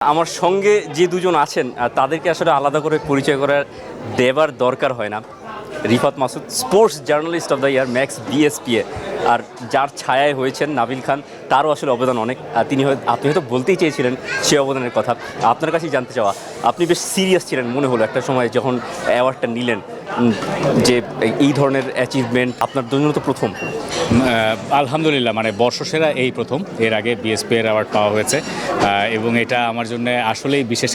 আমার সঙ্গে যে দুজন আছেন তাদেরকে আসলে আলাদা করে পরিচয় করার দেবার দরকার হয় না। Rifat Masud, sports journalist of the year ম্যাক্স বিএসপিএ, আর যার ছায়ায় হয়েছেন নাবিল খান, তারও আসলে অবদান অনেক। আপনি হয়তো বলতেই চেয়েছিলেন সে অবদানের কথা। আপনার কাছেই জানতে চাওয়া, আপনি বেশ সিরিয়াস ছিলেন মনে হলো একটা সময় যখন অ্যাওয়ার্ডটা নিলেন, যে এই ধরনের অ্যাচিভমেন্ট আপনার জন্য তো প্রথম। আলহামদুলিল্লাহ, মানে বর্ষসেরা এই প্রথম। এর আগে বিএসপি এর অ্যাওয়ার্ড পাওয়া হয়েছে এবং এটা আমার জন্য আসলেই বিশেষ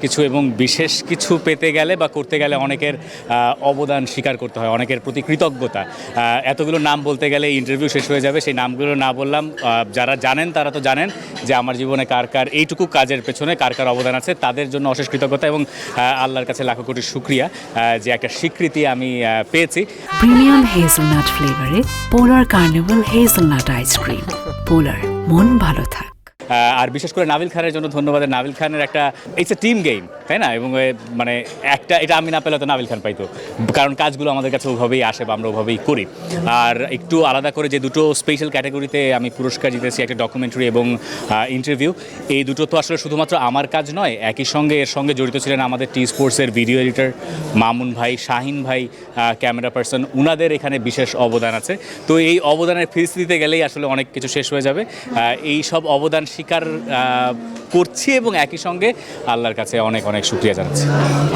কিছু এবং বিশেষ কিছু পেতে গেলে বা করতে গেলে অনেকের অবদান স্বীকার করতে হয়, অনেকের প্রতি কৃতজ্ঞতা। এতগুলো নাম বলতে গেলে ইন্টারভিউ শেষ হয়ে যাবে, সেই নামগুলো না বললাম। যারা জানেন তারা তো জানেন যে আমার জীবনে কার কার এইটুকু কাজের পেছনে কার কার অবদান আছে, তাদের জন্য অশেষ কৃতজ্ঞতা এবং আল্লাহর কাছে লাখো কোটি শুকরিয়া যে একটা স্বীকৃতি আমি পেয়েছি। প্রিমিয়াম হেজেলনাট ফ্লেভারে পোলার কার্নিভাল হেজেলনাট আইসক্রিম। পোলার, মন ভালো থাক। আর বিশেষ করে নাবিল খানের জন্য ধন্যবাদ। নাবিল খানের একটা ইটস এ টিম গেম, তাই না? এবং মানে এটা আমি না পেলে তো নাবিল খান পাইতো, কারণ কাজগুলো আমাদের কাছে ওভাবেই আসে বা আমরা ওভাবেই করি। আর একটু আলাদা করে যে দুটো স্পেশাল ক্যাটাগরিতে আমি পুরস্কার জিতেছি, একটা ডকুমেন্টারি এবং ইন্টারভিউ, এই দুটো তো আসলে শুধুমাত্র আমার কাজ নয়, একই সঙ্গে এর সঙ্গে জড়িত ছিলেন আমাদের টি স্পোর্টসের ভিডিও এডিটর মামুন ভাই, শাহিন ভাই, ক্যামেরা পার্সন, উনাদের এখানে বিশেষ অবদান আছে। তো এই অবদানের ফিরিস্তি দিতে গেলেই আসলে অনেক কিছু শেষ হয়ে যাবে। এই সব অবদান স্বীকার করছি এবং একই সঙ্গে আল্লাহর কাছে অনেক অনেক শুকরিয়া জানাচ্ছি।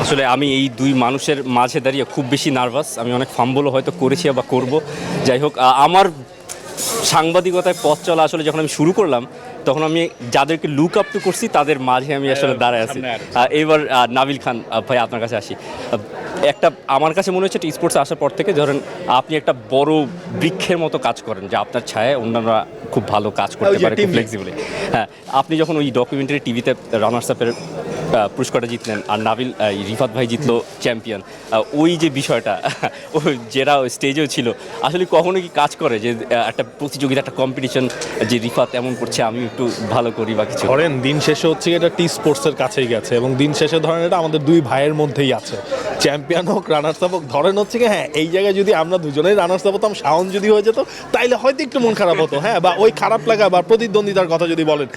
আসলে আমি এই দুই মানুষের মাঝে দাঁড়িয়ে খুব বেশি নার্ভাস। আমি অনেক ফাম্বলও হয়তো করেছি বা করব। যাই হোক, আমার সাংবাদিকতায় পথ চলা আসলে যখন আমি শুরু করলাম, তখন আমি যাদেরকে লুক আপ টু করছি তাদের মাঝে আমি আসলে দাঁড়ায় আছি। এবার নাবিল খান ভাই, আপনার কাছে আসি। একটা আমার কাছে মনে হচ্ছে স্পোর্টস আসার পর থেকে ধরেন আপনি একটা বড় বৃক্ষের মতো কাজ করেন, যে আপনার ছায়ায় অন্যান্যরা খুব ভালো কাজ করতে পারে, খুব ফ্লেক্সিবলি। হ্যাঁ, আপনি যখন ওই ডকুমেন্টারি টিভিতে রানার্স আপের পুরস্কারটা জিতলেন আর রিফাত ভাই জিতলো চ্যাম্পিয়ন, ওই যে বিষয়টা ও যেটা স্টেজেও ছিল, আসলে কখনো কি কাজ করে যে একটা প্রতিযোগিতা, একটা কম্পিটিশন, যে রিফাত এমন করছে আমি একটু ভালো করি বা কিছু? ধরেন দিন শেষে হচ্ছে এটা টি স্পোর্টসের কাছেই গেছে এবং দিন শেষে ধরেন এটা আমাদের দুই ভাইয়ের মধ্যেই আছে, চ্যাম্পিয়ন হোক রানার্স আপ হোক। ধরেন হচ্ছে কি, হ্যাঁ, এই জায়গায় যদি আমরা দুজনেই রানার্স আপ হতাম, শাওন যদি হয়ে যেত, তাইলে হয়তো একটু মন খারাপ হতো, হ্যাঁ, বা ওই খারাপ লাগা বা প্রতিদ্বন্দ্বিতার কথা যদি বলেন,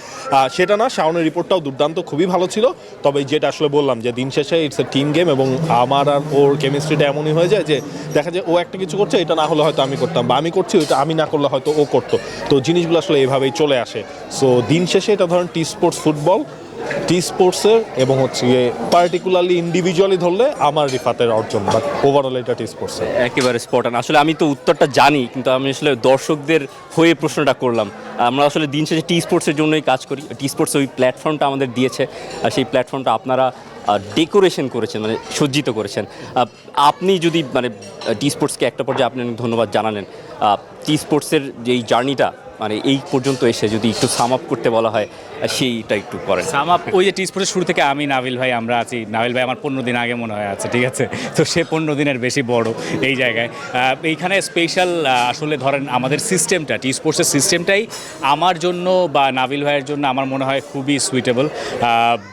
সেটা না। শাওনের রিপোর্টটাও দুর্দান্ত, খুবই ভালো ছিল। তবে যেটা আসলে বললাম যে দিন শেষে ইটস এ টিম গেম এবং আমার আর ওর কেমিস্ট্রিটা এমনই হয়ে যায় যে দেখা যায় ও একটা কিছু করছে, এটা না হলে হয়তো আমি করতাম, বা আমি করছি ওইটা আমি না করলে হয়তো ও করতো। তো জিনিসগুলো আসলে এভাবেই চলে আসে। সো দিন শেষে এটা ধরেন টি স্পোর্টস ফুটবল, টি স্পোর্টসের এবং হচ্ছে পার্টিকুলারলি ইন্ডিভিজুয়ালি ধরলে আমার রিফাতের অর্জন, বাট ওভারঅল এটা টি স্পোর্টসের। একেবারে স্পট অন। আসলে আমি তো উত্তরটা জানি, কিন্তু আমি আসলে দর্শকদের হয়ে প্রশ্নটা করলাম। আমরা আসলে দিন শেষে টি স্পোর্টসের জন্যই কাজ করি। টি স্পোর্টস ওই প্ল্যাটফর্মটা আমাদের দিয়েছে, আর সেই প্ল্যাটফর্মটা আপনারা ডেকোরেশন করেছেন, মানে সজ্জিত করেছেন। আপনি যদি মানে টি স্পোর্টসকে একটা পর্যায়ে আপনি অনেক ধন্যবাদ জানালেন, টি স্পোর্টসের যে এই জার্নিটা মানে এই পর্যন্ত এসে যদি একটু সাম আপ করতে বলা হয়, সেইটা একটু করেন। সাম আপ, ওই যে টি স্পোর্টসের শুরু থেকে আমি নাবিল ভাই আমরা আছি। নাবিল ভাই আমার 15 দিন আগে মনে হয় আছে, ঠিক আছে? তো সে 15 দিনের বেশি বড় এই জায়গায়। এইখানে স্পেশাল আসলে ধরেন আমাদের সিস্টেমটা, টি স্পোর্টসের সিস্টেমটাই আমার জন্য বা নাবিল ভাইয়ের জন্য আমার মনে হয় খুবই সুইটেবল।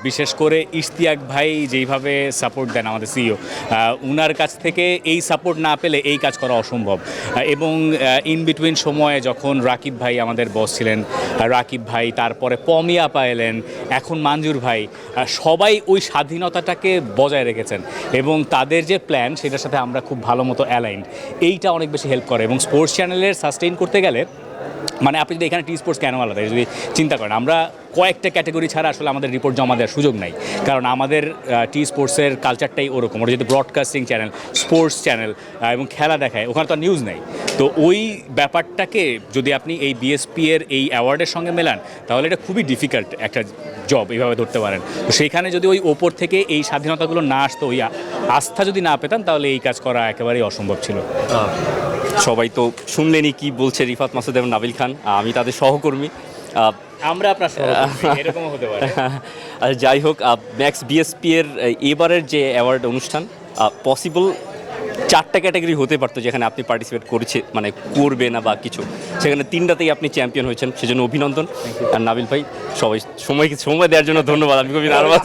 বিশেষ করে ইশতিয়াক ভাই যেইভাবে সাপোর্ট দেন আমাদের সিইও, উনার কাছ থেকে এই সাপোর্ট না পেলে এই কাজ করা অসম্ভব। এবং ইন বিটুইন সময়ে যখন রাকিব ভাই আমাদের বস ছিলেন, রাকিব ভাই, তারপরে পমিয়া পাইলেন, এখন মঞ্জুর ভাই, সবাই ওই স্বাধীনতাটাকে বজায় রেখেছেন এবং তাদের যে প্ল্যান সেটার সাথে আমরা খুব ভালো মতো অ্যালাইন্ড। এইটা অনেক বেশি হেল্প করে এবং স্পোর্টস চ্যানেলের সাস্টেইন করতে গেলে, মানে আপনি যদি এখানে টি স্পোর্টস কেন আলাদা যদি চিন্তা করেন, আমরা কয়েকটা ক্যাটাগরি ছাড়া আসলে আমাদের রিপোর্ট জমা দেওয়ার সুযোগ নাই, কারণ আমাদের টি স্পোর্টসের কালচারটাই ওরকম। ওটা যদি ব্রডকাস্টিং চ্যানেল, স্পোর্টস চ্যানেল এবং খেলা দেখায়, ওখানে তো আর নিউজ নেই। তো ওই ব্যাপারটাকে যদি আপনি এই বিএসপি এর এই অ্যাওয়ার্ডের সঙ্গে মেলান, তাহলে এটা খুবই ডিফিকাল্ট একটা জব, এইভাবে ধরতে পারেন। তো সেইখানে যদি ওই ওপর থেকে এই স্বাধীনতাগুলো না আসতো, ওই আস্থা যদি না পেতাম, তাহলে এই কাজ করা একেবারেই অসম্ভব ছিল। সবাই তো শুনলেনই কি বলছে রিফাত মাসুদ এবং নাবিল খান, আমি তাদের সহকর্মী। আমরা আপনার সহকর্মী, এরকমও হতে পারে। যাই হোক, ম্যাক্স বিএসপি এর এবারের যে অ্যাওয়ার্ড অনুষ্ঠান, পসিবল 4টা ক্যাটাগরি হতে পারতো যেখানে আপনি পার্টিসিপেট মানে করবে না বা কিছু, সেখানে 3টাতেই আপনি চ্যাম্পিয়ন হয়েছেন, সেজন্য অভিনন্দন। আর নাবিল ভাই, সবাই সময় দেওয়ার জন্য ধন্যবাদ। আমি খুবই নার্ভাস।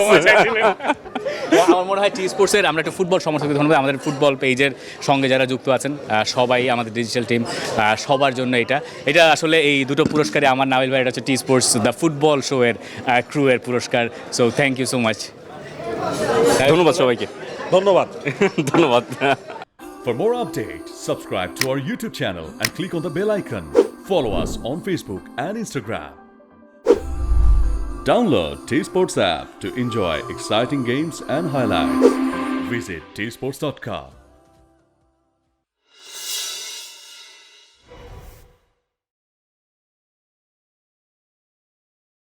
আমার মনে হয় টি স্পোর্টসের আমরা একটা ফুটবল সমর্থকদের ধন্যবাদ, আমাদের ফুটবল পেজের সঙ্গে যারা যুক্ত আছেন সবাই, আমাদের ডিজিটাল টিম, সবার জন্য এটা আসলে এই দুটো পুরস্কারে আমার নাবিল ভাই, এটা হচ্ছে T sports the football show এর ক্রু এর পুরস্কার। So thank you so much. ধন্যবাদ সবাইকে। ধন্যবাদ। ধন্যবাদ। For more updates, subscribe to our YouTube channel and click on the bell icon. Follow us on Facebook and Instagram. Download T-Sports app to enjoy exciting games and highlights. Visit tsports.com.